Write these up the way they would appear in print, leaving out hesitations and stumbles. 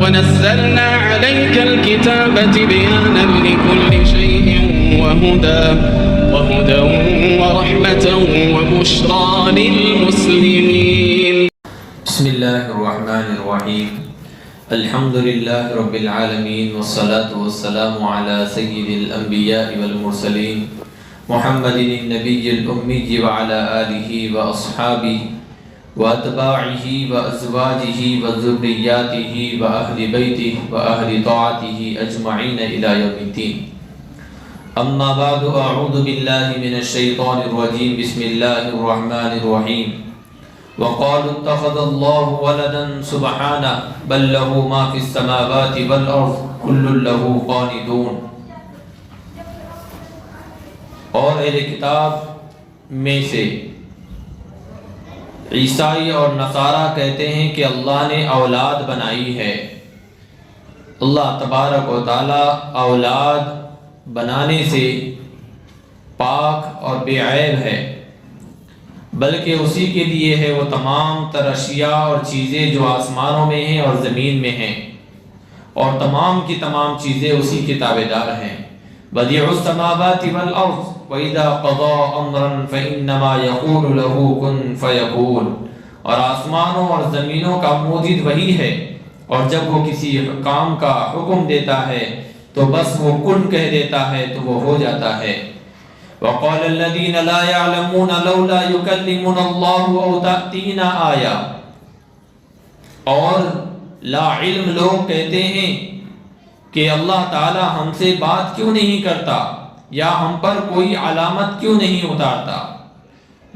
ونزلنا عليك الكتاب بيانا لكل شيء وهدى ورحمة وبشرى للمسلمين. بسم الله الرحمن الرحيم. الحمد لله رب العالمين والصلاة والسلام على سيد الأنبياء والمرسلين محمد النبي الأمي وعلى آله وأصحابه وأتباعه وأزواجه وذرياته وأهل بيته وأهل طاعته أجمعين إلى يوم الدين. أما بعد، أعوذ بالله من الشيطان الرجيم. بسم الله الرحمن الرحيم. وقالوا اتخذ الله ولدا سبحانه بل له ما في السماوات والأرض كل له قانتون. اور اہل کتاب میں سے عیسائی اور نصارہ کہتے ہیں کہ اللہ نے اولاد بنائی ہے. اللہ تبارک و تعالی اولاد بنانے سے پاک اور بے عیب ہے، بلکہ اسی کے لیے ہے وہ تمام تر اشیاء اور چیزیں جو آسمانوں میں ہیں اور زمین میں ہیں، اور تمام کی تمام چیزیں اسی کے تابعدار ہیں. بدیع السماوات والارض وَإِذَا قَضَى أَمْرًا فَإِنَّمَا يَقُولُ لَهُ كُن فَيَكُونُ. اور آسمانوں اور زمینوں کا موجد وہی ہے، اور جب وہ کسی کام کا حکم دیتا ہے تو بس وہ کن کہہ دیتا ہے تو وہ ہو جاتا ہے. وَقَالَ الَّذِينَ لَا يَعْلَمُونَ لَوْلَا يُكَلِّمُنَا اللَّهُ أَوْ تَأْتِينَا آیَةٌ. اور لا علم لوگ کہتے ہیں کہ اللہ تعالی ہم سے بات کیوں نہیں کرتا یا ہم پر کوئی علامت کیوں نہیں اتارتا.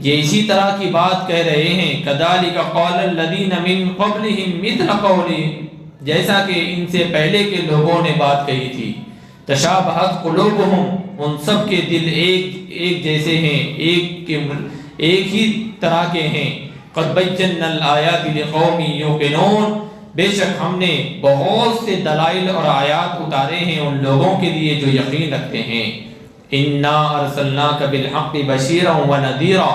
یہ اسی طرح کی بات کہہ رہے ہیں. كَذَلِكَ قَالَ الَّذِينَ مِن قَبْلِهِمْ مِثْلَ قَوْلِهِمْ. جیسا کہ ان سے پہلے کے لوگوں نے بات کہی تھی. تشابہت قلوبہم. ان سب کے دل ایک جیسے ہیں، ایک ہی طرح کے ہیں. قَدْ بَيَّنَّا الْآيَاتِ لِقَوْمٍ يُوقِنُونَ. بے شک ہم نے بہت سے دلائل اور آیات اتارے ہیں ان لوگوں کے لیے جو یقین رکھتے ہیں. اِنَّا أَرْسَلْنَاكَ بِالْحَقِّ بَشِيرًا وَنَذِيرًا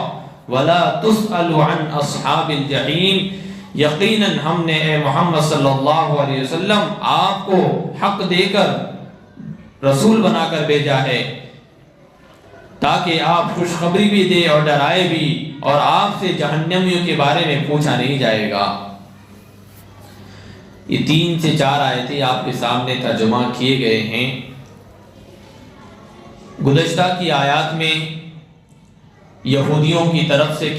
وَلَا تُسْأَلُ عَنْ أَصْحَابِ الْجَحِيمِ. یقیناً ہم نے اے محمد صلی اللہ علیہ وسلم آپ کو حق دے کر رسول بنا کر بھیجا ہے تاکہ آپ خوشخبری بھی دے اور ڈرائے بھی، اور آپ سے جہنمیوں کے بارے میں پوچھا نہیں جائے گا. یہ 3 سے 4 آیتیں آپ کے سامنے ترجمہ کیے گئے ہیں. گزشتہ کی آیات میں یہودیوں کی طرف سے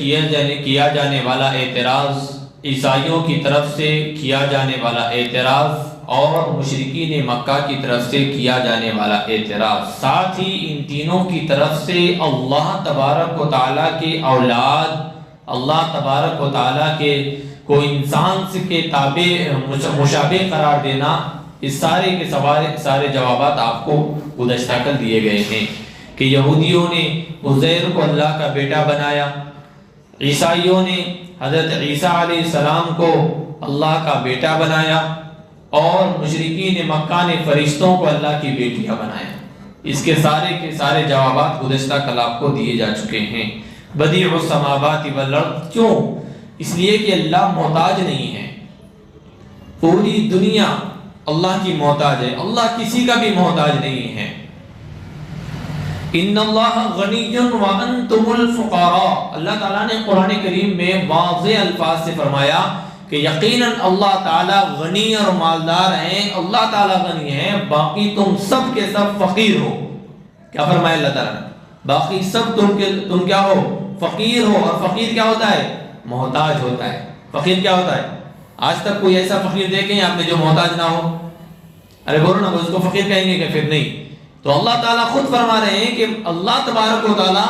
کیا جانے والا اعتراض، عیسائیوں کی طرف سے کیا جانے والا اعتراض، اور مشرکین مکہ کی طرف سے کیا جانے والا اعتراض، ساتھ ہی ان تینوں کی طرف سے اللہ تبارک و تعالیٰ کے اولاد، اللہ تبارک و تعالیٰ کے کو انسان کے تابع مشابہ قرار دینا، اس سارے کے سارے جوابات آپ کو گزشتہ کل دیے گئے ہیں کہ یہودیوں نے عزیر کو اللہ کا بیٹا بنایا، عیسائیوں نے حضرت عیسیٰ علیہ السلام کو اللہ کا بیٹا بنایا، اور مشرکین مکہ نے فرشتوں کو اللہ کی بیٹیاں بنایا. اس کے سارے جوابات گزشتہ کل آپ کو دیے جا چکے ہیں. بدیع السماوات والارض. کیوں؟ اس لیے کہ اللہ محتاج نہیں ہے. پوری دنیا اللہ کی محتاج ہے، اللہ کسی کا بھی محتاج نہیں ہے. ان اللہ غنی وانتم الفقراء. اللہ تعالیٰ نے قرآن کریم میں واضح الفاظ سے فرمایا کہ یقیناً اللہ تعالیٰ غنی اور مالدار ہیں. اللہ تعالیٰ غنی ہے، باقی تم سب کے سب فقیر ہو. کیا فرمایا اللہ تعالیٰ نے؟ باقی سب تم کیا ہو؟ فقیر ہو. اور فقیر کیا ہوتا ہے؟ محتاج ہوتا ہے. فقیر کیا ہوتا ہے؟ آج تک کوئی ایسا فقیر دیکھیں آپ نے جو محتاج نہ ہو؟ ارے بولو نا، اس کو فقیر کہیں گے کہ پھر نہیں. تو اللہ تعالیٰ خود فرما رہے ہیں کہ اللہ تبارک و تعالیٰ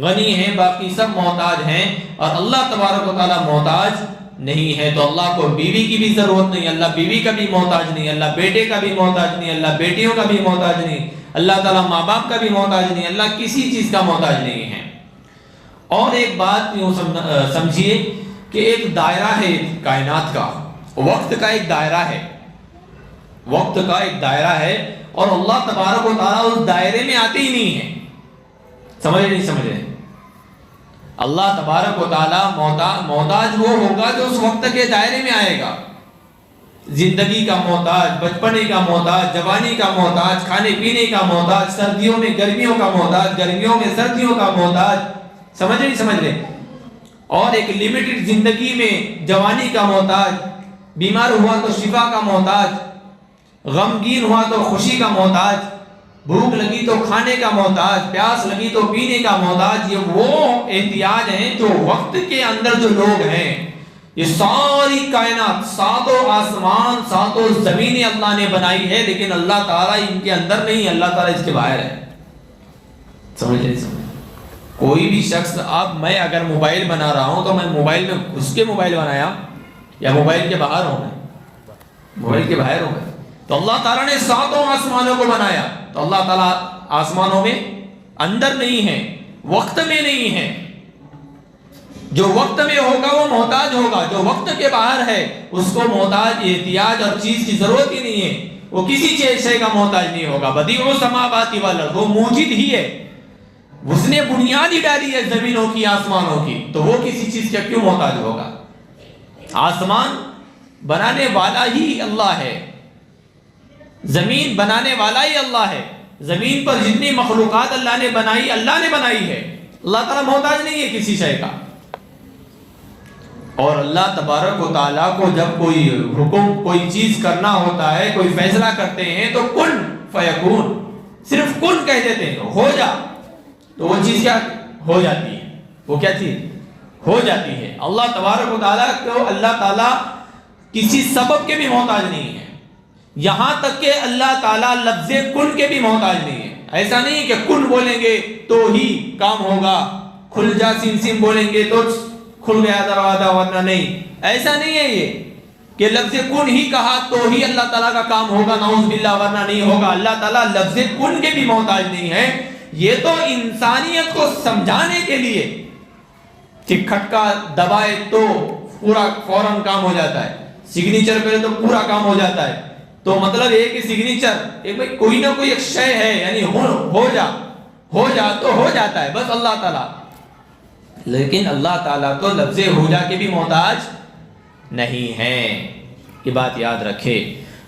غنی ہے، باقی سب محتاج ہیں، اور اللہ تبارک و تعالیٰ محتاج نہیں ہے. تو اللہ کو بیوی کی بھی ضرورت نہیں، اللہ بیوی کا بھی محتاج نہیں، اللہ بیٹے کا بھی محتاج نہیں، اللہ بیٹیوں کا بھی محتاج نہیں، اللہ تعالیٰ ماں باپ کا بھی محتاج نہیں، اللہ کسی چیز کا محتاج نہیں ہے. اور ایک بات یوں سمجھیے کہ ایک دائرہ ہے کائنات کا، وقت کا ایک دائرہ ہے، وقت کا ایک دائرہ ہے، اور اللہ تبارک و تعالیٰ اس دائرے میں آتے ہی نہیں ہے. سمجھ نہیں سمجھ رہے؟ اللہ تبارک و تعالیٰ محتاج وہ ہوگا جو اس وقت کے دائرے میں آئے گا، زندگی کا محتاج، بچپنے کا محتاج، جوانی کا محتاج، کھانے پینے کا محتاج، سردیوں میں گرمیوں کا محتاج، گرمیوں میں سردیوں کا محتاج، سمجھ رہے؟ اور ایک لمیٹڈ زندگی میں جوانی کا محتاج، بیمار ہوا تو شفا کا محتاج، غمگین ہوا تو خوشی کا محتاج، بھوک لگی تو کھانے کا محتاج، پیاس لگی تو پینے کا محتاج۔ یہ وہ احتیاج ہیں جو وقت کے اندر جو لوگ ہیں، یہ ساری کائنات، ساتوں آسمان ساتوں زمینیں اللہ نے بنائی ہے، لیکن اللہ تعالیٰ ان کے اندر نہیں، اللہ تعالیٰ اس کے باہر ہے۔ سمجھ رہے؟ کوئی بھی شخص، اب میں اگر موبائل بنا رہا ہوں تو میں موبائل میں گھس کے موبائل بنایا یا موبائل کے باہر ہوں؟ موبائل کے باہر ہوں۔ تو اللہ تعالیٰ نے ساتوں آسمانوں کو بنایا، تو اللہ تعالیٰ آسمانوں میں اندر نہیں ہے، وقت میں نہیں ہے۔ جو وقت میں ہوگا وہ محتاج ہوگا، جو وقت کے باہر ہے اس کو محتاج، احتیاج اور چیز کی ضرورت ہی نہیں ہے، وہ کسی شے کا محتاج نہیں ہوگا۔ بدیع السماوات والارض، وہ موجود ہی ہے، اس نے بنیاد ہی ڈالی ہے زمینوں کی، آسمانوں کی، تو وہ کسی چیز کا کیوں محتاج ہوگا؟ آسمان بنانے والا ہی اللہ ہے، زمین بنانے والا ہی اللہ ہے، زمین پر جتنی مخلوقات اللہ نے بنائی ہے، اللہ تعالیٰ محتاج نہیں ہے کسی شے کا۔ اور اللہ تبارک و تعالیٰ کو جب کوئی حکم، کوئی چیز کرنا ہوتا ہے، کوئی فیصلہ کرتے ہیں تو کن فیکون، صرف کن کہہ دیتے ہیں، ہو جا، تو وہ چیز کیا ہو جاتی ہے؟ وہ کیا چیز ہو جاتی ہے؟ اللہ تبارک و تعالیٰ کو، اللہ تعالیٰ کسی سبب کے بھی محتاج نہیں ہے، یہاں تک کہ اللہ تعالیٰ لفظ کن کے بھی محتاج نہیں ہے۔ ایسا نہیں کہ کن بولیں گے تو ہی کام ہوگا، کھل جا سم بولیں گے تو کھل گیا دروازہ، ورنہ نہیں، ایسا نہیں ہے یہ کہ لفظ کن ہی کہا تو ہی اللہ تعالیٰ کا کام ہوگا، نعوذ باللہ، ورنہ نہیں ہوگا۔ اللہ تعالیٰ لفظ کن کے بھی محتاج نہیں ہے، یہ تو انسانیت کو سمجھانے کے لیے کہ کھٹکا دبائے تو پورا فوراً کام ہو جاتا ہے، سگنیچر کرے تو پورا کام ہو جاتا ہے، تو مطلب یہ کہ سگنیچر ایک کوئی نہ کوئی ایک شے ہے، یعنی ہو جا تو ہو جاتا ہے، بس اللہ تعالیٰ۔ لیکن اللہ تعالیٰ تو لفظ ہو جا کے بھی محتاج نہیں ہے، یہ بات یاد رکھے۔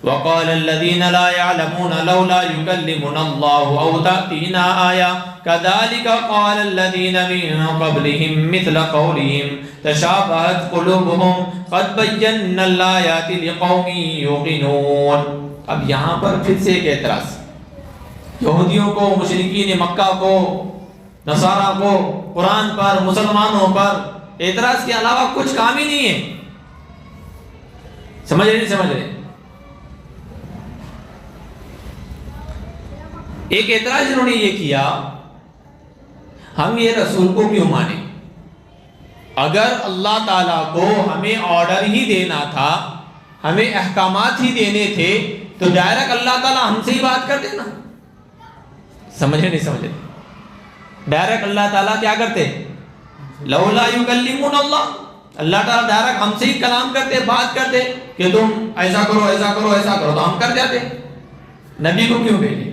وقال الذين لا يعلمون لولا يكلمنا الله أو تأتينا آية كذلك قال الذين من قبلهم مثل قولهم تشابهت قلوبهم قد بينا الآيات لقوم يوقنون۔ اب یہاں پر پھر سے ایک اعتراض، یہودیوں کو، مشرکین مکہ کو، نصارہ کو، قرآن پر، مسلمانوں پر اعتراض کے علاوہ کچھ کام ہی نہیں ہے۔ سمجھ رہے؟ ایک اعتراض انہوں نے یہ کیا، ہم یہ رسول کو کیوں مانیں؟ اگر اللہ تعالیٰ کو ہمیں آرڈر ہی دینا تھا، ہمیں احکامات ہی دینے تھے، تو ڈائریکٹ اللہ تعالیٰ ہم سے ہی بات کر دینا۔ سمجھے؟ ڈائریکٹ اللہ تعالیٰ کیا کرتے؟ لولا یکلمون اللہ تعالیٰ ڈائریکٹ ہم سے ہی کلام کرتے، بات کرتے کہ تم ایسا کرو، تو ہم کر جاتے، نبی کو کیوں بھیجے؟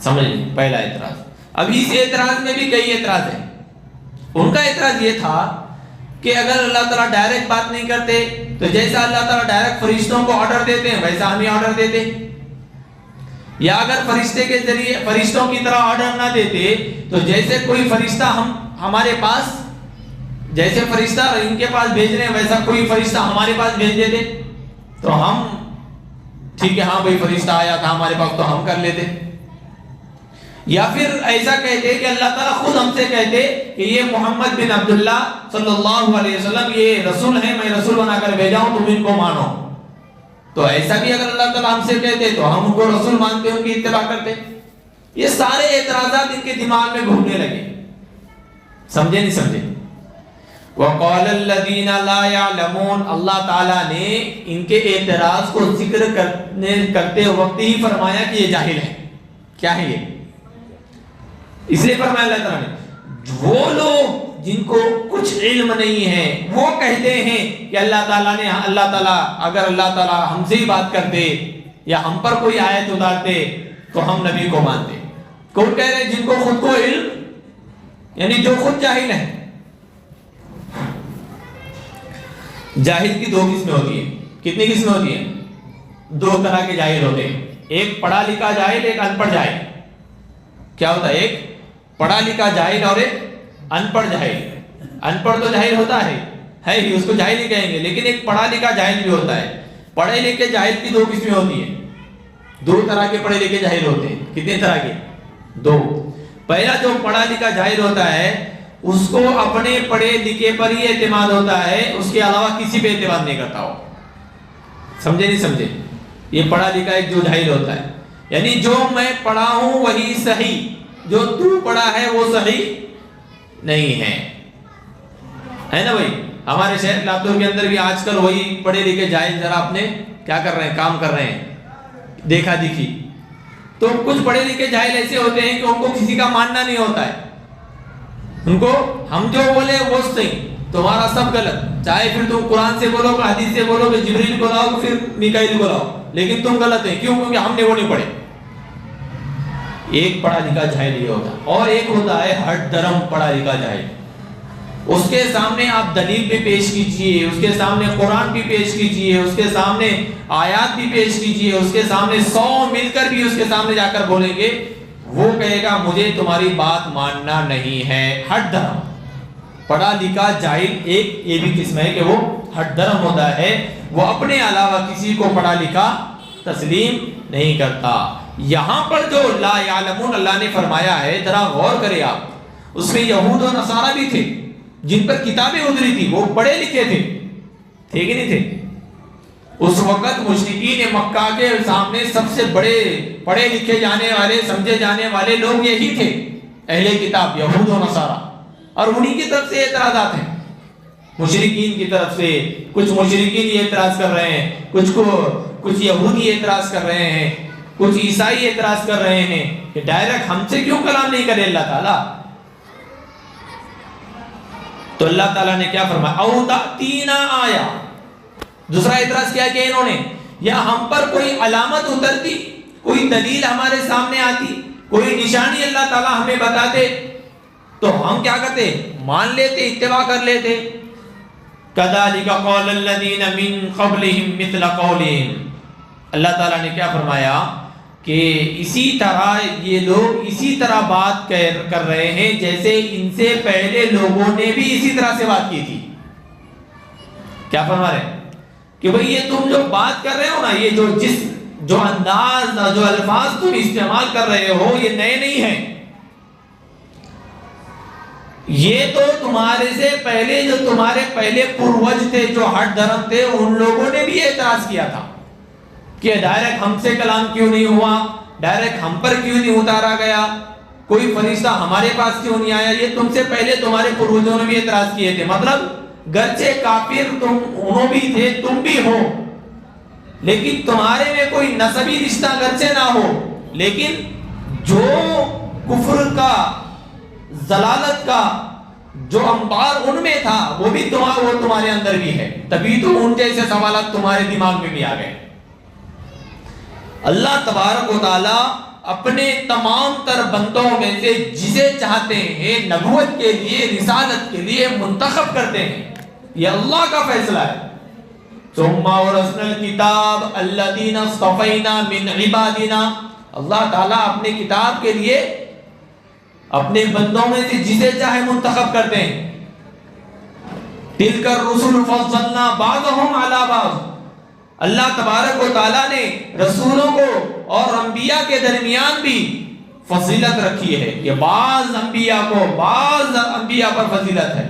سمجھ لیں، پہلا اعتراض۔ اب اس اعتراض میں بھی کئی اعتراض ہیں۔ ان کا اعتراض یہ تھا کہ اگر اللہ تعالیٰ ڈائریکٹ بات نہیں کرتے تو جیسا اللہ تعالیٰ ڈائریکٹ فرشتوں کو آرڈر دیتے ہیں ویسا ہمیں آرڈر دیتے، یا اگر فرشتے کے ذریعے فرشتوں کی طرح آرڈر نہ دیتے تو جیسے کوئی فرشتہ ہمارے پاس، جیسے فرشتہ ان کے پاس بھیج رہے ہیں ویسا کوئی فرشتہ ہمارے پاس بھیج دیتے تو ہم ٹھیک ہے، ہاں بھائی فرشتہ آیا تھا ہمارے پاس تو ہم کر لیتے۔ یا پھر ایسا کہتے کہ اللہ تعالیٰ خود ہم سے کہتے کہ یہ محمد بن عبداللہ صلی اللہ علیہ وسلم یہ رسول ہیں، میں رسول بنا کر بھیجا ہوں، تم ان کو مانو۔ تو ایسا بھی اگر اللہ تعالیٰ ہم سے کہتے تو ہم ان کو رسول مانتے، ان کی اتباع کرتے۔ یہ سارے اعتراضات ان کے دماغ میں گھومنے لگے، سمجھے نہیں سمجھے؟ وَقَالَ الَّذِينَ لَا يَعْلَمُونَ، اللہ تعالیٰ نے ان کے اعتراض کو ذکر کرتے وقت ہی فرمایا کہ یہ جاہل ہے۔ کیا ہے یہ؟ اس لیے فرمایا اللہ تعالیٰ نے، وہ لوگ جن کو کچھ علم نہیں ہے وہ کہتے ہیں کہ اللہ تعالیٰ اگر اللہ تعالیٰ ہم سے ہی بات کرتے یا ہم پر کوئی آیت اتارتے تو ہم نبی کو مانتے۔ کون کہہ رہے ہیں؟ جن کو خود کو علم، یعنی جو خود جاہل ہیں۔ جاہل کی دو قسمیں ہوتی ہیں، کتنی قسمیں ہوتی ہیں؟ دو طرح کے جاہل ہوتے ہیں، ایک پڑھا لکھا جاہل، ایک ان پڑھ جاہل۔ کیا ہوتا ہے؟ ایک پڑھا لکھا جاہل اور ایک ان پڑھ جاہل۔ ان پڑھ تو جاہل ہوتا ہے ہی، اس کو جاہل ہی کہیں گے، لیکن ایک پڑھا لکھا جاہل بھی ہوتا ہے۔ پڑھے لکھے جاہل کی دو قسمیں ہوتی ہیں، دو طرح کے پڑھے لکھے جاہل ہوتے ہیں۔ کتنے طرح کے؟ دو۔ پہلا جو پڑھا لکھا جاہل ہوتا ہے اس کو اپنے پڑھے لکھے پر ہی اعتماد ہوتا ہے، اس کے علاوہ کسی پہ اعتماد نہیں کرتا ہو۔ سمجھے نہیں سمجھے؟ یہ پڑھا لکھا ایک جو جاہل ہوتا ہے، یعنی جو میں پڑھا ہوں وہی صحیح، جو تو پڑھا ہے وہ صحیح نہیں ہے نا بھائی؟ ہمارے شہر لاتور کے اندر بھی آج کل وہی پڑھے لکھے جاہل ذرا اپنے کیا کر رہے ہیں، کام کر رہے ہیں دیکھا دیکھی۔ تو کچھ پڑھے لکھے جاہل ایسے ہوتے ہیں کہ ان کو کسی کا ماننا نہیں ہوتا ہے، ان کو ہم جو بولے وہ صحیح، تمہارا سب غلط، چاہے پھر تم قرآن سے بولو کہ حدیث سے بولو کہ جبریل کو لاؤ کہ پھر میکائیل کو لاؤ، لیکن تم غلط ہیں۔ کیوں؟ کیونکہ ہم نے وہ نہیں پڑھے۔ ایک پڑھا لکھا جاہل یہ ہوتا ہے، اور ایک ہوتا ہے ہٹ درم پڑھا لکھا جاہل۔ اس کے سامنے آپ دلیل بھی پیش کیجئے، اس کے سامنے قرآن بھی پیش کیجئے، اس کے سامنے آیات بھی پیش کیجئے، اس کے سامنے 100 مل کر بھی اس کے سامنے جا کر بولیں گے، وہ کہے گا مجھے تمہاری بات ماننا نہیں ہے۔ ہٹ درم پڑھا لکھا جاہل ایک یہ بھی قسم ہے کہ وہ ہٹ درم ہوتا ہے، وہ اپنے علاوہ کسی کو پڑھا لکھا تسلیم نہیں کرتا۔ یہاں پر جو لا یعلمون اللہ نے فرمایا ہے، ذرا غور کریں آپ، اس میں یہود و نصارہ بھی تھے جن پر کتابیں اتری تھی، وہ پڑھے لکھے تھے کہ نہیں تھے؟ اس وقت مشرکین مکہ کے سامنے سب سے بڑے پڑھے لکھے جانے والے، سمجھے جانے والے لوگ یہی تھے، اہل کتاب یہود و نصارہ، اور انہی کی طرف سے اعتراضات ہیں مشرکین کی طرف سے۔ کچھ مشرکین یہ اعتراض کر رہے ہیں، کچھ یہودی اعتراض کر رہے ہیں، کچھ عیسائی اعتراض کر رہے ہیں کہ ڈائریکٹ ہم سے کیوں کلام نہیں کرے اللہ تعالیٰ؟ تو اللہ تعالیٰ نے کیا فرمایا؟ او تأتینا آیا۔ دوسرا اعتراض کیا کہ انہوں نے، یا ہم پر کوئی علامت اترتی، کوئی دلیل ہمارے سامنے آتی، کوئی نشانی اللہ تعالیٰ ہمیں بتاتے تو ہم کیا کرتے؟ مان لیتے، اتباع کر لیتے۔ کذالک قال الذین من قبلہم مثل قولہم۔ اللہ تعالیٰ نے کیا فرمایا کہ اسی طرح یہ لوگ اسی طرح بات کر رہے ہیں جیسے ان سے پہلے لوگوں نے بھی اسی طرح سے بات کی تھی۔ کیا فرما رہے ہیں کہ بھئی یہ تم جو بات کر رہے ہو نا، یہ جو انداز، جو الفاظ تم استعمال کر رہے ہو، یہ نئے نہیں ہیں، یہ تو تمہارے سے پہلے جو تمہارے پہلے پروج تھے، جو ہٹ دھرم تھے، ان لوگوں نے بھی اعتراض کیا تھا کہ ڈائریکٹ ہم سے کلام کیوں نہیں ہوا، ڈائریکٹ ہم پر کیوں نہیں اتارا گیا، کوئی فرشتہ ہمارے پاس کیوں نہیں آیا۔ یہ تم سے پہلے تمہارے پروجوں نے بھی اعتراض کیے تھے، مطلب گرچہ کافر تم انہوں بھی تھے، تم بھی ہو، لیکن تمہارے میں کوئی نسبی رشتہ گرچہ نہ ہو، لیکن جو کفر کا، ضلالت کا جو انبار ان میں تھا وہ بھی وہ تمہارے اندر بھی ہے، تبھی تو ان جیسے سوالات تمہارے دماغ میں بھی آ گئے۔ اللہ تبارک و تعالی اپنے تمام تر بندوں میں سے جسے چاہتے ہیں نبوت کے لیے، رسالت کے لیے منتخب کرتے ہیں، یہ اللہ کا فیصلہ ہے۔ ثم اورثنا الکتاب الذین اصطفینا من عبادنا، اللہ تعالیٰ اپنے کتاب کے لیے اپنے بندوں میں سے جسے چاہے منتخب کرتے ہیں۔ تلک الرسل فضلنا بعضهم علی بعض، اللہ تبارک و تعالیٰ نے رسولوں کو اور انبیاء کے درمیان بھی فضیلت رکھی ہے، یہ بعض انبیاء کو بعض انبیاء پر فضیلت ہے،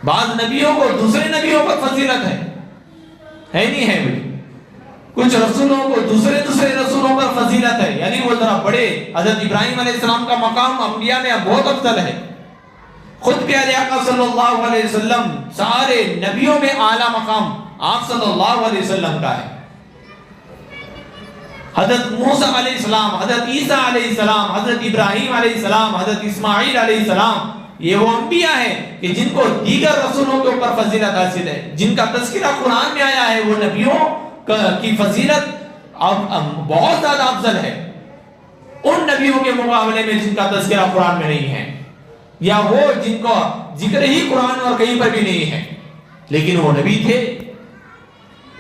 بعض نبیوں کو دوسرے نبیوں پر فضیلت ہے نہیں ہے بھائی؟ کچھ رسولوں کو دوسرے رسولوں پر فضیلت ہے، یعنی وہ ذرا بڑے، حضرت ابراہیم علیہ السلام کا مقام انبیاء میں بہت افضل ہے، خود پیارے آقا صلی اللہ علیہ وسلم سارے نبیوں میں اعلیٰ مقام آپ صلی اللہ علیہ وسلم کا ہے۔ حضرت موسیٰ علیہ السلام، حضرت عیسیٰ علیہ السلام، حضرت ابراہیم علیہ السلام، حضرت اسماعیل علیہ السلام، یہ وہ انبیاء ہیں کہ جن کو دیگر رسولوں کے اوپر فضیلت حاصل ہے، جن کا تذکرہ قرآن میں آیا ہے، وہ نبیوں کی فضیلت بہت زیادہ افضل ہے ان نبیوں کے مقابلے میں جن کا تذکرہ قرآن میں نہیں ہے، یا وہ جن کو ذکر ہی قرآن اور کہیں پر بھی نہیں ہے، لیکن وہ نبی تھے۔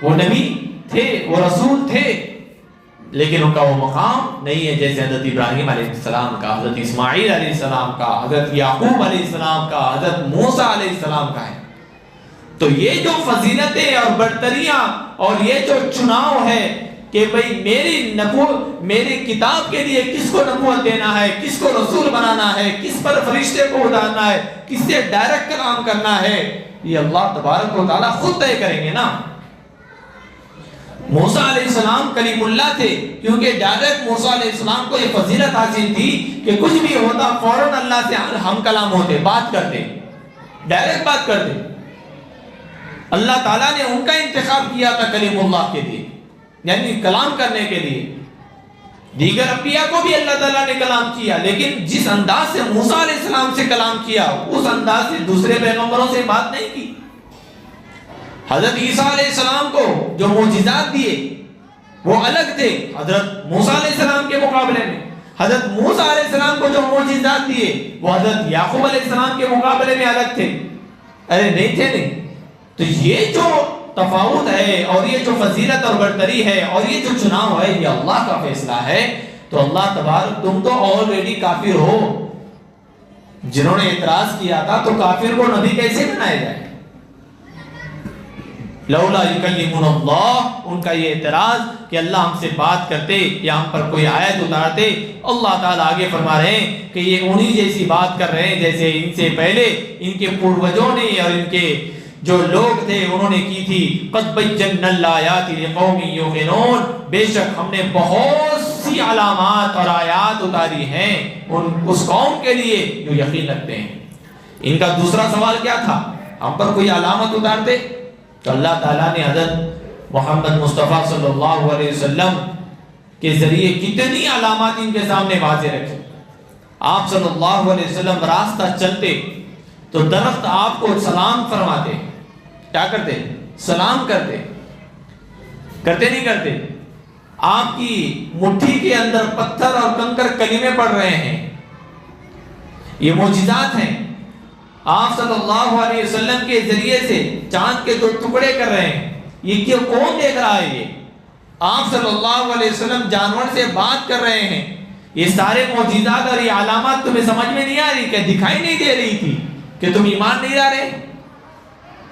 وہ نبی تھے، وہ رسول تھے، لیکن ان کا وہ مقام نہیں ہے جیسے حضرت ابراہیم علیہ السلام کا، حضرت اسماعیل علیہ السلام کا، حضرت یعقوب علیہ السلام کا، حضرت موسیٰ علیہ السلام کا ہے۔ تو یہ جو فضیلتیں اور برتریاں اور یہ جو چناؤ ہے کہ بھئی میری کتاب کے لیے کس کو نبوت دینا ہے، کس کو رسول بنانا ہے، کس پر فرشتے کو اتارنا ہے، کس سے ڈائریکٹ کلام کرنا ہے، یہ اللہ تبارک و تعالیٰ خود طے کریں گے نا۔ موسیٰ علیہ السلام کلیم اللہ تھے، کیونکہ ڈائریکٹ موسیٰ علیہ السلام کو یہ فضیلت حاصل تھی کہ کچھ بھی ہوتا فوراً اللہ سے ہم کلام ہوتے، بات کرتے، ڈائریکٹ بات کرتے۔ اللہ تعالیٰ نے ان کا انتخاب کیا تھا کلیم اللہ کے لیے، یعنی کلام کرنے کے لیے۔ دیگر انبیاء کو بھی اللہ تعالیٰ نے کلام کیا، لیکن جس انداز سے موسیٰ علیہ السلام سے کلام کیا اس انداز سے دوسرے پیغمبروں سے بات نہیں کی۔ حضرت عیسیٰ علیہ السلام کو جو معجزات دیے وہ الگ تھے حضرت موسیٰ علیہ السلام کے مقابلے میں۔ حضرت موسیٰ علیہ السلام کو جو معجزات دیے وہ حضرت یعقوب علیہ السلام کے مقابلے میں الگ تھے۔ ارے نہیں تھے، نہیں۔ تو یہ جو تفاوت ہے اور یہ جو فضیلت اور برتری ہے اور یہ جو چناؤ ہے یہ اللہ کا فیصلہ ہے۔ تو اللہ تبارک، تم تو آلریڈی کافر ہو۔ جنہوں نے اعتراض کیا تھا تو کافر کو نبی کیسے بنایا جائے؟ لولا یکلمنا اللہ، ان کا یہ اعتراض کہ اللہ ہم سے بات کرتے یا ہم پر کوئی آیت اتارتے۔ اللہ تعالیٰ آگے فرما رہے ہیں کہ یہ انہی جیسی بات کر رہے ہیں جیسے ان سے پہلے ان کے پوروجوں نے اور ان کے جو لوگ تھے انہوں نے کی تھی۔ قد بینا الآیات لقوم یوقنون، بے شک ہم نے بہت سی علامات اور آیات اتاری ہیں اس قوم کے لیے جو یقین رکھتے ہیں۔ ان کا دوسرا سوال کیا تھا؟ ہم پر کوئی علامت اتارتے؟ تو اللہ تعالیٰ نے حضرت محمد مصطفیٰ صلی اللہ علیہ وسلم کے ذریعے کتنی علامات ان کے سامنے واضح رکھی۔ آپ صلی اللہ علیہ وسلم راستہ چلتے تو درخت آپ کو سلام فرماتے، کیا کرتے؟ سلام کرتے نہیں کرتے؟ آپ کی مٹھی کے اندر پتھر اور کنکر کلمے پڑھ رہے ہیں، یہ معجزات ہیں۔ آپ صلی اللہ علیہ وسلم کے ذریعے سے چاند کے 2 ٹکڑے کر رہے ہیں، یہ کیوں کون دیکھ رہا ہے؟ یہ آپ صلی اللہ علیہ وسلم جانور سے بات کر رہے ہیں۔ یہ سارے معجزات اور یہ علامات تمہیں سمجھ میں نہیں آ رہی؟ کہ دکھائی نہیں دے رہی تھی کہ تم ایمان نہیں لا رہے؟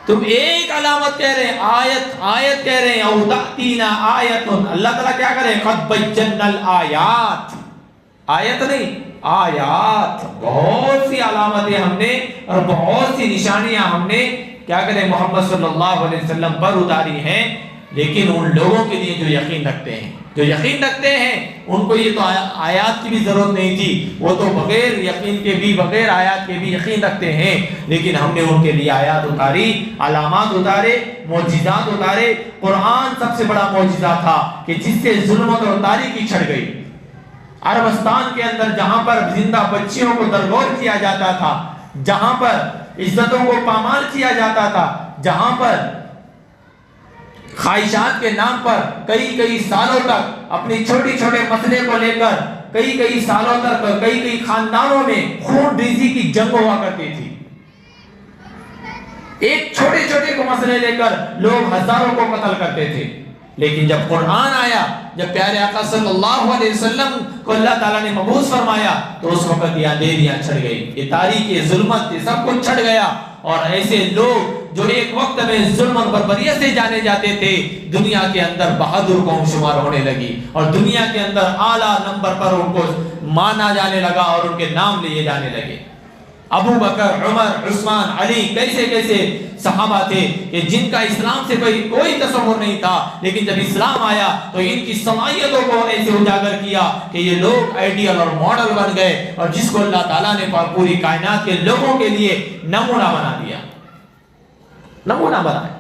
تم ایک علامت کہہ رہے ہیں، آیت کہہ رہے ہیں، او تأتینا آیت۔ اللہ تعالیٰ کیا کرے؟ قد بینا الآیات، آیت نہیں، آیات، بہت سی علامتیں ہم نے اور بہت سی نشانیاں ہم نے کیا کرے محمد صلی اللہ علیہ وسلم پر اتاری ہیں۔ لیکن ان لوگوں کے لیے جو یقین رکھتے ہیں ان کو یہ تو آیات کی بھی ضرورت نہیں تھی، وہ تو بغیر یقین کے بھی، بغیر آیات کے بھی یقین رکھتے ہیں۔ لیکن ہم نے ان کے لیے آیات اتاری، علامات اتارے، معجزات اتارے۔ قرآن سب سے بڑا معجزہ تھا کہ جس سے ظلمت اور تاریکی چھڑ گئی۔ عربستان کے اندر جہاں پر زندہ بچیوں کو درگور کیا جاتا تھا، جہاں پر عزتوں کو پامال کیا جاتا تھا، جہاں پر خواہشات کے نام پر کئی سالوں تک اپنی چھوٹے مسئلے کو لے کر کئی سالوں تک کئی خاندانوں میں خون ریزی کی جنگ ہوا کرتی تھی۔ ایک چھوٹے کو مسئلے لے کر لوگ ہزاروں کو قتل کرتے تھے۔ لیکن جب قرآن آیا، جب پیارے آقا صلی اللہ علیہ وسلم کو اللہ تعالیٰ نے مبعوث فرمایا تو اس وقت یہ اندھیریاں چھڑ گئی، یہ تاریکی، ظلمت، یہ سب کچھ چھڑ گیا۔ اور ایسے لوگ جو ایک وقت میں ظلم اور بربریت سے جانے جاتے تھے، دنیا کے اندر بہادر قوم شمار ہونے لگی اور دنیا کے اندر اعلیٰ نمبر پر ان کو مانا جانے لگا اور ان کے نام لیے جانے لگے۔ ابو بکر، عمر، عثمان، علی، کیسے صحابہ تھے کہ جن کا اسلام سے کوئی تصور نہیں تھا، لیکن جب اسلام آیا تو ان کی صلاحیتوں کو ایسے اجاگر کیا کہ یہ لوگ آئیڈیل اور ماڈل بن گئے، اور جس کو اللہ تعالیٰ نے پوری کائنات کے لوگوں کے لیے نمونہ بنا دیا، نمونہ بنایا۔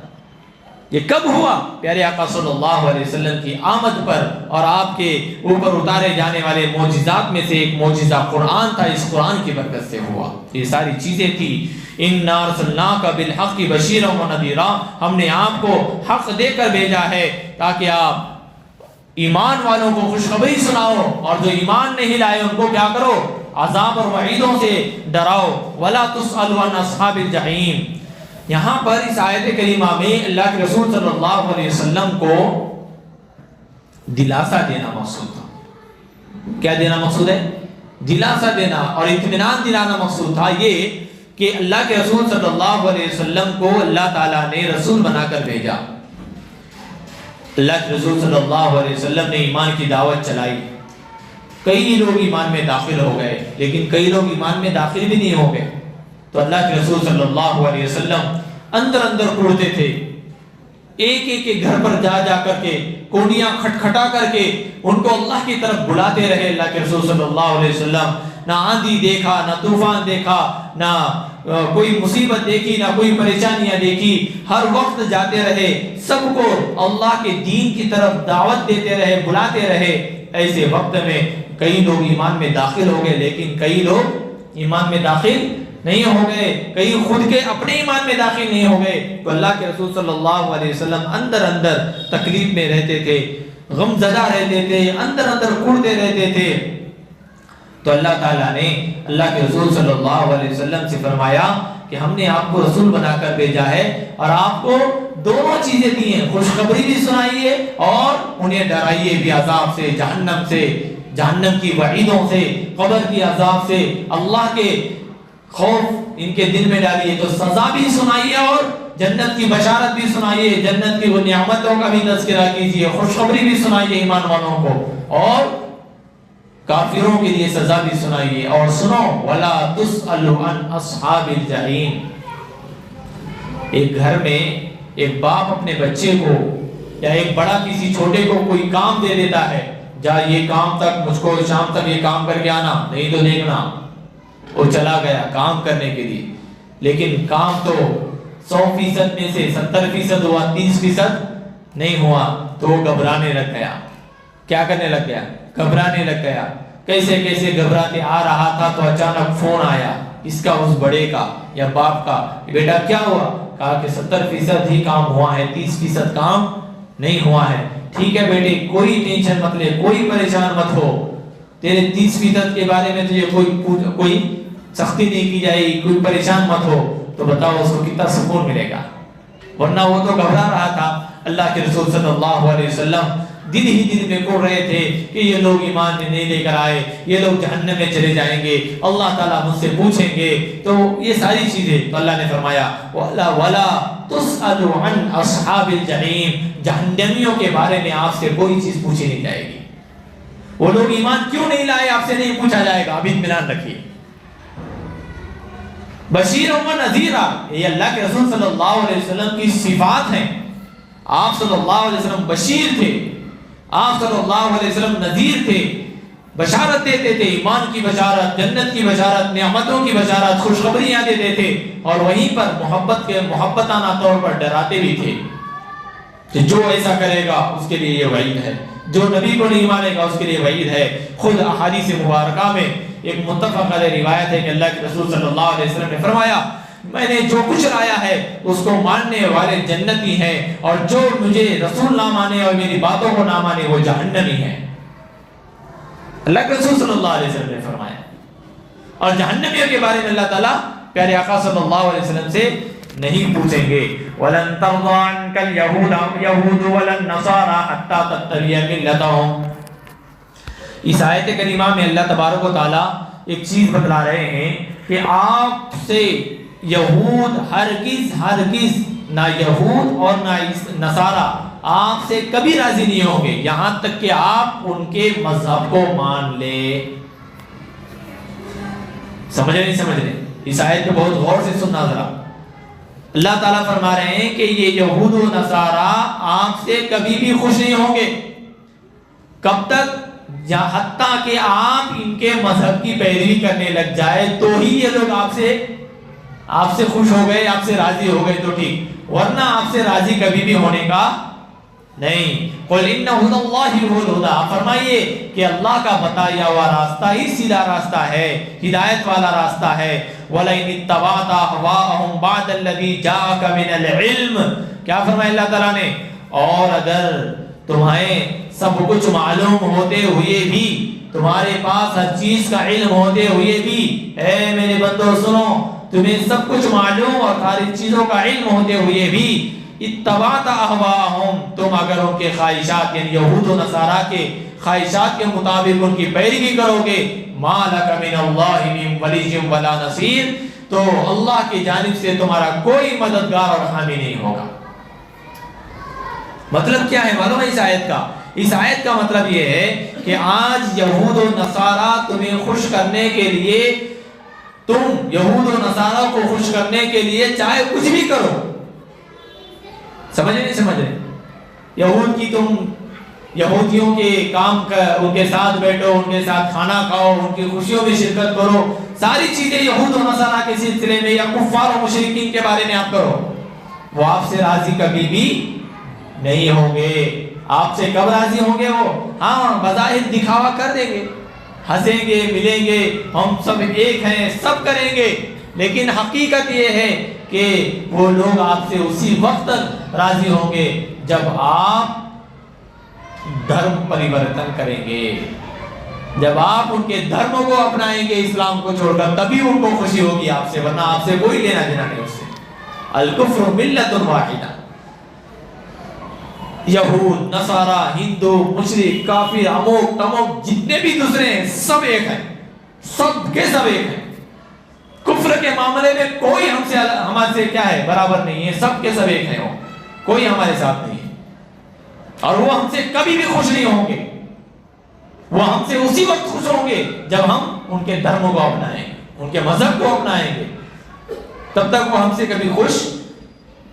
یہ کب ہوا؟ پیارے آقا صلی اللہ علیہ وسلم کی آمد پر اور آپ کے اوپر اتارے جانے والے معجزات میں سے ایک معجزہ قرآن تھا، اس قرآن کی برکت سے ہوا۔ یہ ساری چیزیں تھی۔ اِنَّا أَرْسَلْنَاكَ بِالْحَقِّ بَشِيرًا وَنَذِيرًا، ہم نے آپ کو حق دے کر بھیجا ہے تاکہ آپ ایمان والوں کو خوشخبری سناؤ، اور جو ایمان نہیں لائے ان کو کیا کرو؟ عذاب اور وعیدوں سے ڈراؤ۔ وَلَا تُسْأَلُ عَنْ أَصْحَابِ الْجَحِيمِ، یہاں پر اس آیت کریمہ میں اللہ کے رسول صلی اللہ علیہ وسلم کو دلاسا دینا مقصود تھا۔ کیا دینا مقصود ہے؟ دلاسا دینا اور اطمینان دلانا مقصود تھا، یہ کہ اللہ کے رسول صلی اللہ علیہ وسلم کو اللہ تعالیٰ نے رسول بنا کر بھیجا۔ اللہ کے رسول صلی اللہ علیہ وسلم نے ایمان کی دعوت چلائی، کئی لوگ ایمان میں داخل ہو گئے، لیکن کئی لوگ ایمان میں داخل بھی نہیں ہو گئے۔ تو اللہ کے رسول صلی اللہ علیہ وسلم اندر اندر کوڑتے تھے، ایک ایک کے گھر پر جا جا کر کے کوڑیاں کھٹکھٹا کر کے ان کو اللہ کی طرف بلاتے رہے۔ اللہ کے رسول صلی اللہ علیہ وسلم نہ آندھی دیکھا، نہ طوفان دیکھا، نہ کوئی مصیبت دیکھی، نہ کوئی پریشانیاں دیکھی، ہر وقت جاتے رہے، سب کو اللہ کے دین کی طرف دعوت دیتے رہے، بلاتے رہے۔ ایسے وقت میں کئی لوگ ایمان میں داخل ہو گئے، لیکن کئی لوگ ایمان میں داخل نہیں ہو گئے، کئی خود کے اپنے ایمان میں داخل نہیں ہو گئے۔ تو اللہ کے رسول صلی اللہ علیہ وسلم اندر اندر تکلیف میں رہتے تھے، غم زدہ رہتے تھے، اندر اندر کوڑتے رہتے تھے۔ تو اللہ تعالیٰ نے اللہ کے رسول صلی اللہ علیہ وسلم سے فرمایا کہ ہم نے آپ کو رسول بنا کر بھیجا ہے اور آپ کو دونوں چیزیں دی ہیں، خوشخبری بھی سنائیے اور انہیں ڈرائیے بھی عذاب سے، جہنم سے، جہنم کی وعیدوں سے، قبر کی عذاب سے، اللہ کے خوف ان کے دل میں ڈالیے۔ تو سزا بھی سنائیے اور جنت کی بشارت بھی سنائیے، جنت کی وہ نعمتوں کا بھی تذکرہ کیجیے، خوشخبری بھی سنائیے ایمان والوں کو، اور کافروں کے لیے سزا بھی سنائیے۔ اور سنو وَلَا تُسْأَلُ عَنْ أَصْحَابِ الْجَحِيمِ۔ ایک گھر میں ایک باپ اپنے بچے کو یا ایک بڑا کسی چھوٹے کو کوئی کام دے دیتا ہے، جا یہ کام تک مجھ کو شام تک یہ کام کر کے آنا، نہیں تو دیکھنا۔ وہ چلا گیا کام کرنے کے لیے، لیکن کام تو 100% میں سے 70% ہوا، 30% نہیں ہوا، تو وہ گھبرانے لگ گیا۔ کیا کرنے لگ گیا؟ گھبرانے لگ گیا۔ کیسے کیسے گھبراتے آ رہا تھا تو اچانک فون آیا اس کا، اس بڑے کا یا باپ کا، بیٹا کیا ہوا؟ کہا کہ 70% ہی کام ہوا ہے، 30% کام نہیں ہوا ہے۔ ٹھیک ہے بیٹے، کوئی ٹینشن مت لے، کوئی پریشان مت ہو، تیرے 30% کے بارے میں تجھے کوئی سختی نہیں کی جائے گی، کوئی پریشان مت ہو۔ تو بتاؤ اس کو کتنا سکون ملے گا، ورنہ وہ تو گھبرا رہا تھا۔ اللہ کے رسول صلی اللہ علیہ وسلم دن ہی دن میں کوڑ رہے تھے کہ یہ لوگ ایمان میں نہیں لے کر آئے، یہ لوگ جہنم میں چلے جائیں گے، اللہ تعالیٰ مجھ سے پوچھیں گے، تو یہ ساری چیزیں۔ تو اللہ نے فرمایا وَلَا تُسْأَلُ عَنْ أَصْحَابِ الْجَحِيمِ، جہنمیوں کے بارے میں آپ سے کوئی چیز پوچھی نہیں جائے گی۔ وہ لوگ ایمان کیوں نہیں لائے آپ سے نہیں پوچھا جائے گا، اب اطمینان رکھیے۔ بشیر و نذیرہ، یہ اللہ کے رسول صلی اللہ علیہ وسلم کی صفات ہیں۔ آپ صلی اللہ علیہ وسلم بشیر تھے، آپ صلی اللہ علیہ وسلم نذیر تھے، بشارت دیتے تھے، ایمان کی بشارت، جنت کی بشارت، نعمتوں کی بشارت، خوشخبریاں دیتے تھے، اور وہیں پر محبتانہ طور پر ڈراتے بھی تھے کہ جو ایسا کرے گا اس کے لیے یہ وعید ہے، جو نبی کو نہیں مانے گا اس کے لیے وعید ہے۔ خود احادیث مبارکہ میں ایک متفق علیہ روایت ہے کہ اللہ کے رسول صلی اللہ علیہ وسلم نے فرمایا میں نے جو کچھ لایا ہے اس کو ماننے والے جنتی ہیں، اور جو مجھے رسول نہ مانے اور میری باتوں کو نہ مانے وہ جہنمی ہیں۔ اللہ کے رسول صلی اللہ علیہ وسلم نے فرمایا، اور جہنمیوں کے بارے میں اللہ تعالیٰ پیارے آقا صلی اللہ علیہ وسلم سے نہیں پوچھیں گے۔ وَلَن تَرْضَىٰ عَنْكَ الْيَهُودُ وَلَا النَّصَارَىٰ حَتَّىٰ تَتَّبِعَ مِلَّتَهُمْ۔ اس آیت کریمہ میں اللہ تبارک و تعالیٰ ایک چیز بتلا رہے ہیں کہ آپ سے یہود ہرگز نہ یہود اور نہ نصارہ آپ سے کبھی راضی نہیں ہوں گے، یہاں تک کہ آپ ان کے مذہب کو مان لیں۔ سمجھ رہے نہیں سمجھ رہے؟ اس آیت کو بہت غور سے سننا ذرا۔ اللہ تعالیٰ فرما رہے ہیں کہ یہ یہود و نصارہ آپ سے کبھی بھی خوش نہیں ہوں گے۔ کب تک؟ حتیٰ کہ آپ ان کے مذہب کی پیروی کرنے لگ جائے تو ہی یہ لوگ آپ سے خوش ہو گئے، آپ سے راضی ہو گئے تو ٹھیک، ورنہ آپ سے راضی کبھی بھی ہونے کا نہیں۔ قُلْ إِنَّ هُدَى اللَّهِ هُوَ الْهُدَىٰ، فرمائیے کہ اللہ کا بتایا ہوا راستہ ہی سیدھا راستہ ہے، ہدایت والا راستہ ہے۔ وَلَئِنِ اتَّبَعْتَ أَهْوَاءَهُمْ بَعْدَ الَّذِي جَاءَكَ مِنَ الْعِلْمِ، کیا فرمایا اللہ تعالیٰ نے؟ اور اگر تمہیں سب کچھ معلوم ہوتے ہوئے بھی، تمہارے پاس ہر چیز کا علم ہوتے ہوئے بھی، اے میرے بندو سنو، تمہیں سب کچھ معلوم اور ساری چیزوں کا علم ہوتے ہوئے بھی اتبعت اہواہم، تم اگر ان کے خواہشات یعنی یہود و نصارہ کے خواہشات کے مطابق ان کی پیروی کرو گے، ما لک من اللہ من ولی ولا نصیر، تو اللہ کی جانب سے تمہارا کوئی مددگار اور حامی نہیں ہوگا۔ مطلب کیا ہے معلوم ہے اس آیت کا؟ اس آیت کا مطلب یہ ہے کہ آج یہود و نصارہ تمہیں خوش کرنے کے لیے، تم یہود و نصارہ کو خوش کرنے کے لیے چاہے کچھ بھی کرو، سمجھ نہیں سمجھ رہے؟ یہود کی تم یہودیوں کے کام ان کے ساتھ بیٹھو، ان کے ساتھ کھانا کھاؤ، ان کی خوشیوں میں شرکت کرو، ساری چیزیں یہود و نصارہ کے سلسلے میں یا کفار و مشرکین کے بارے میں آپ کرو، وہ آپ سے راضی کبھی بھی نہیں ہوں گے۔ آپ سے کب راضی ہوں گے وہ؟ ہاں بظاہر دکھاوا کر دیں گے، ہنسیں گے، ملیں گے، ہم سب ایک ہیں، سب کریں گے، لیکن حقیقت یہ ہے کہ وہ لوگ آپ سے اسی وقت راضی ہوں گے جب آپ دھرم پریورتن کریں گے، جب آپ ان کے دھرم کو اپنائیں گے اسلام کو چھوڑ کر، تبھی ان کو خوشی ہوگی آپ سے، ورنہ آپ سے کوئی لینا دینا نہیں اس سے۔ الکفر ملت واحدہ، یہود، نصارہ، ہندو، مشرک، کافر، اموک تموک جتنے بھی دوسرے ہیں سب ایک ہیں، سب کے سب ایک ہیں۔ کفر کے معاملے میں کوئی ہمارے سے کیا ہے برابر نہیں ہے، سب کے سب ایک ہیں، وہ کوئی ہمارے ساتھ نہیں ہے، اور وہ ہم سے کبھی بھی خوش نہیں ہوں گے، وہ ہم سے اسی وقت خوش ہوں گے جب ہم ان کے دھرموں کو اپنائیں گے، ان کے مذہب کو اپنائیں گے، تب تک وہ ہم سے کبھی خوش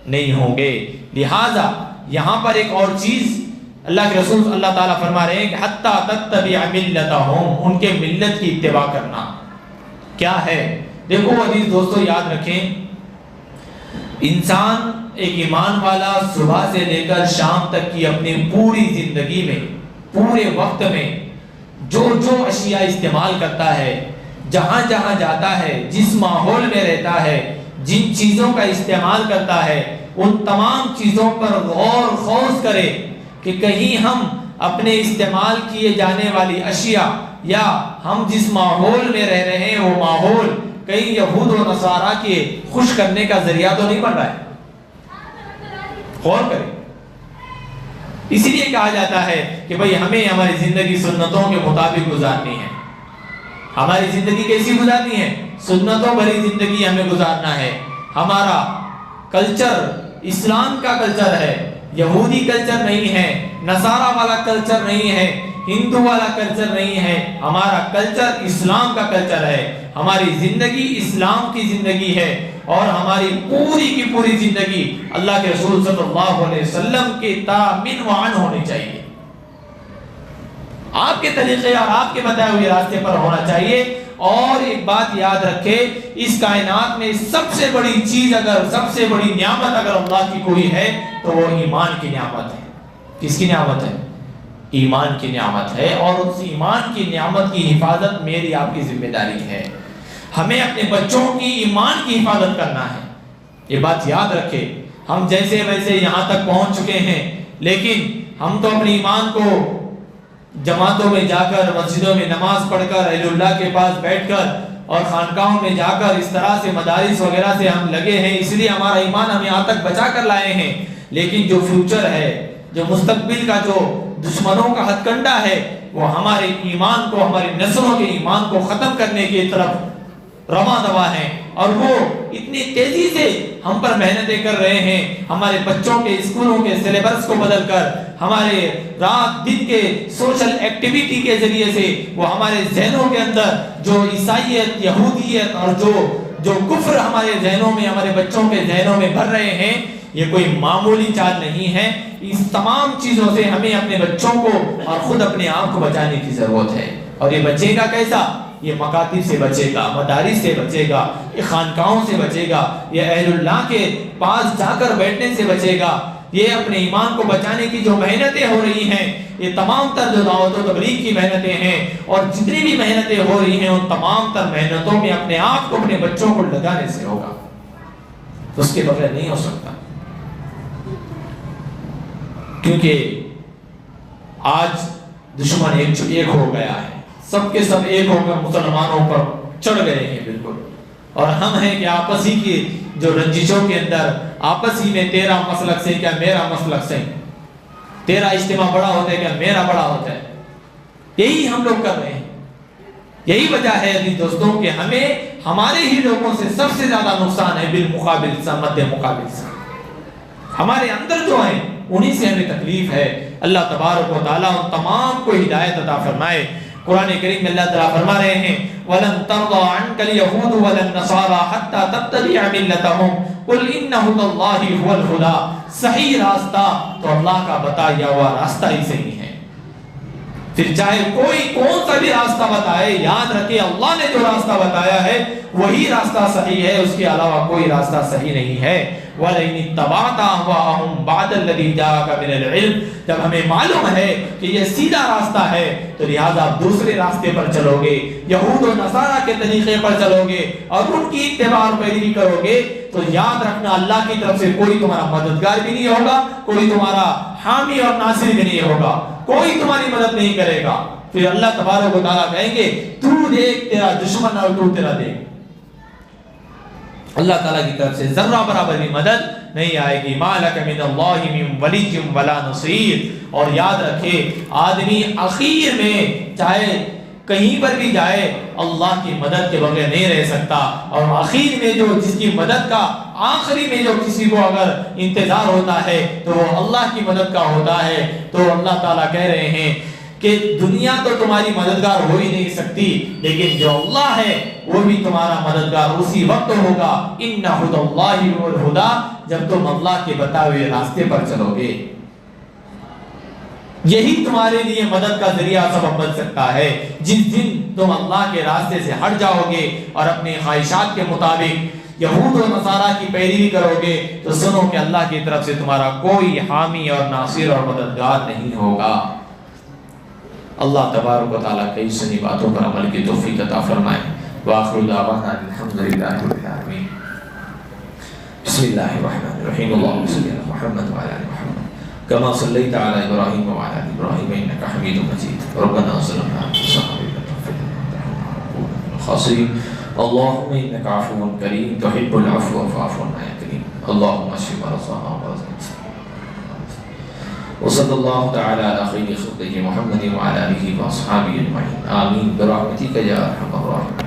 نہیں ہوں گے۔ لہذا یہاں پر ایک اور چیز اللہ کے رسول اللہ تعالیٰ فرما رہے ہیں کہ حتیٰ تتبع ملتہم، ان کے ملت کی اتباع کرنا کیا ہے؟ دیکھو عزیز دوستو، یاد رکھیں، انسان ایک ایمان والا صبح سے لے کر شام تک کی اپنی پوری زندگی میں، پورے وقت میں جو جو اشیاء استعمال کرتا ہے، جہاں جہاں جاتا ہے، جس ماحول میں رہتا ہے، جن چیزوں کا استعمال کرتا ہے، ان تمام چیزوں پر غور خوض کرے کہ کہیں ہم اپنے استعمال کیے جانے والی اشیاء یا ہم جس ماحول میں رہ رہے ہیں وہ ماحول کہیں یہود و نصارہ کے خوش کرنے کا ذریعہ تو نہیں بن رہا ہے۔ غور کریں، اسی لیے کہا جاتا ہے کہ بھئی ہمیں ہماری زندگی سنتوں کے مطابق گزارنی ہے۔ ہماری زندگی کیسی گزارنی ہے؟ سنتوں بھری زندگی ہمیں گزارنا ہے۔ ہمارا کلچر اسلام کا کلچر ہے، یہودی کلچر نہیں ہے، نصارہ والا کلچر نہیں ہے، ہندو والا کلچر نہیں ہے، ہمارا کلچر اسلام کا کلچر ہے، ہماری زندگی اسلام کی زندگی ہے، اور ہماری پوری کی پوری زندگی اللہ کے رسول صلی اللہ علیہ وسلم کی طرح من وعن ہونی چاہیے، آپ کے طریقے اور آپ کے بتائے ہوئے راستے پر ہونا چاہیے۔ اور ایک بات یاد رکھے، اس کائنات میں سب سے بڑی چیز، اگر سب سے بڑی نعمت اگر اللہ کی کوئی ہے تو وہ ایمان کی نعمت ہے۔ کس کی نعمت ہے؟ ایمان کی نعمت ہے، اور اس ایمان کی نعمت کی حفاظت میری آپ کی ذمہ داری ہے۔ ہمیں اپنے بچوں کی ایمان کی حفاظت کرنا ہے، یہ بات یاد رکھے۔ ہم جیسے ویسے یہاں تک پہنچ چکے ہیں، لیکن ہم تو اپنے ایمان کو جماعتوں میں جا کر، مسجدوں میں نماز پڑھ کر، اہل اللہ کے پاس بیٹھ کر اور خانقاہوں میں جا کر اس طرح سے مدارس وغیرہ سے ہم لگے ہیں، اس لیے ہمارا ایمان ہم یہاں تک بچا کر لائے ہیں، لیکن جو فیوچر ہے، جو مستقبل کا جو دشمنوں کا ہتھ کنڈا ہے، وہ ہمارے ایمان کو، ہماری نسلوں کے ایمان کو ختم کرنے کی طرف رواں دوا ہیں، اور وہ اتنی تیزی سے ہم پر محنتیں کر رہے ہیں، ہمارے بچوں کے اسکولوں کے سلیبس کو بدل کر، ہمارے رات دن کے سوشل ایکٹیویٹی کے ذریعے سے وہ ہمارے ذہنوں کے اندر جو عیسائیت، یہودیت اور جو کفر ہمارے ذہنوں میں، ہمارے بچوں کے ذہنوں میں بھر رہے ہیں، یہ کوئی معمولی چال نہیں ہے۔ اس تمام چیزوں سے ہمیں اپنے بچوں کو اور خود اپنے آپ کو بچانے کی ضرورت ہے، اور یہ بچے گا کیسا؟ یہ مکاتب سے بچے گا، مدارس سے بچے گا، یہ خانقاہوں سے بچے گا، یہ اہل اللہ کے پاس جا کر بیٹھنے سے بچے گا، یہ اپنے ایمان کو بچانے کی جو محنتیں ہو رہی ہیں، یہ تمام تر جو دعوت و تبلیغ کی محنتیں ہیں اور جتنی بھی محنتیں ہو رہی ہیں، ان تمام تر محنتوں میں اپنے آپ کو، اپنے بچوں کو لگانے سے ہوگا، اس کے بغیر نہیں ہو سکتا۔ کیونکہ آج دشمن ایک ہو گیا ہے، سب کے سب ایک ہو کر مسلمانوں پر چڑھ گئے ہیں، بالکل اور ہم ہیں کہ آپس ہی کی جو رنجشوں کے اندر آپس ہی میں تیرا مسلک سے کیا میرا مسلک سے، تیرا اجتماع بڑا ہوتا ہے کیا میرا بڑا ہوتا ہے، یہی ہم لوگ کر رہے ہیں۔ یہی وجہ ہے عزیز دوستوں کہ ہمیں ہمارے ہی لوگوں سے سب سے زیادہ نقصان ہے بالمقابل مد مقابل سے، ہمارے اندر جو ہیں انہی سے ہمیں تکلیف ہے۔ اللہ تبارک و تعالیٰ ان تمام کو ہدایت عطا فرمائے۔ قرآن کریم میں اللہ تعالیٰ فرما رہے ہیں وَلَن تَرْضَىٰ عَنْكَ الْيَهُودُ وَلَا النَّصَارَىٰ حَتَّىٰ تَتَّبِعَ مِلَّتَهُمْ قُلْ إِنَّ هُدَى اللَّهِ هُوَ الْهُدَىٰ، صحیح راستہ تو اللہ کا بتایا ہوا راستہ ہی صحیح ہے۔ پھر چاہے کوئی کون سا بھی راستہ بتائے، یاد رکھے اللہ نے جو راستہ بتایا ہے وہی راستہ صحیح ہے، اس کے علاوہ کوئی راستہ صحیح نہیں ہے۔ وَلَئِنِ اتَّبَعْتَ أَهْوَاءَهُمْ بَعْدَ الَّذِي جَاءَكَ مِنَ الْعِلْمِ، جب ہمیں معلوم ہے کہ یہ سیدھا راستہ ہے تو لہذا آپ دوسرے راستے پر چلو گے، یہود و نصارہ کے طریقے پر چلو گے اور ان کی اتباع اور پیروی کرو گے، تو یاد رکھنا اللہ کی طرف سے کوئی تمہارا مددگار بھی نہیں ہوگا، کوئی تمہارا حامی اور ناصر بھی نہیں ہوگا، کوئی تمہاری مدد نہیں کرے گا۔ پھر اللہ تبارک و تعالیٰ کہیں گے تو دیکھ تیرا دشمن اور تو تیرا دیکھ، اللہ تعالیٰ کی طرف سے ذرہ برابر بھی مدد نہیں آئے گی۔ مَا لَكَ مِنَ اللَّهِ مِن وَلِيٍّ وَلَا نَصِيرٍ، اور یاد رکھے آدمی اخیر میں چاہے کہیں پر بھی جائے اللہ کی مدد کے بغیر نہیں رہ سکتا، اور آخر میں جو جس کی مدد کا آخری میں جو کسی کو اگر انتظار ہوتا ہے تو وہ اللہ کی مدد کا ہوتا ہے۔ تو اللہ تعالیٰ کہہ رہے ہیں کہ دنیا تو تمہاری مددگار ہو ہی نہیں سکتی، لیکن جو اللہ ہے وہ بھی تمہارا مددگار اسی وقت ہوگا۔ إِنَّ هُدَى اللَّهِ هُوَ الْهُدَىٰ، جب تم اللہ کے بتائے ہوئے راستے پر چلو گے، یہی تمہارے لیے مدد کا ذریعہ سبب بن سکتا ہے۔ جس دن تم اللہ کے راستے سے ہٹ جاؤ گے اور اپنے خواہشات کے مطابق یہود و نصارہ کی پیروی کرو گے تو سنو کہ اللہ کی طرف سے تمہارا کوئی حامی اور ناصر اور مددگار نہیں ہوگا۔ اللہ تبارک و تعالیٰ کئی سنی باتوں پر عمل کی توفیق عطا فرمائے۔ وآخر دعوانا الحمدللہ رب العالمین۔ بسم اللہ الرحمن الرحیم، اللہم صلی علی محمد وعلی آل محمد کما صلیت علی ابراہیم وعلی آل ابراہیم انک حمید مجید۔ ربنا ظلمنا انفسنا وإن لم تغفر لنا وترحمنا لنكونن من الخاسرین۔ اللہم انک عفو کریم تحب العفو فاعف عنا یا کریم۔ اللہم اشف مرضانا ومرضى المسلمین۔ وصلی اللہ تعالی علی خیر خلقہ محمد وعلی آلہ واصحابہ اجمعین، آمین برحمتک یا ارحم الراحمین۔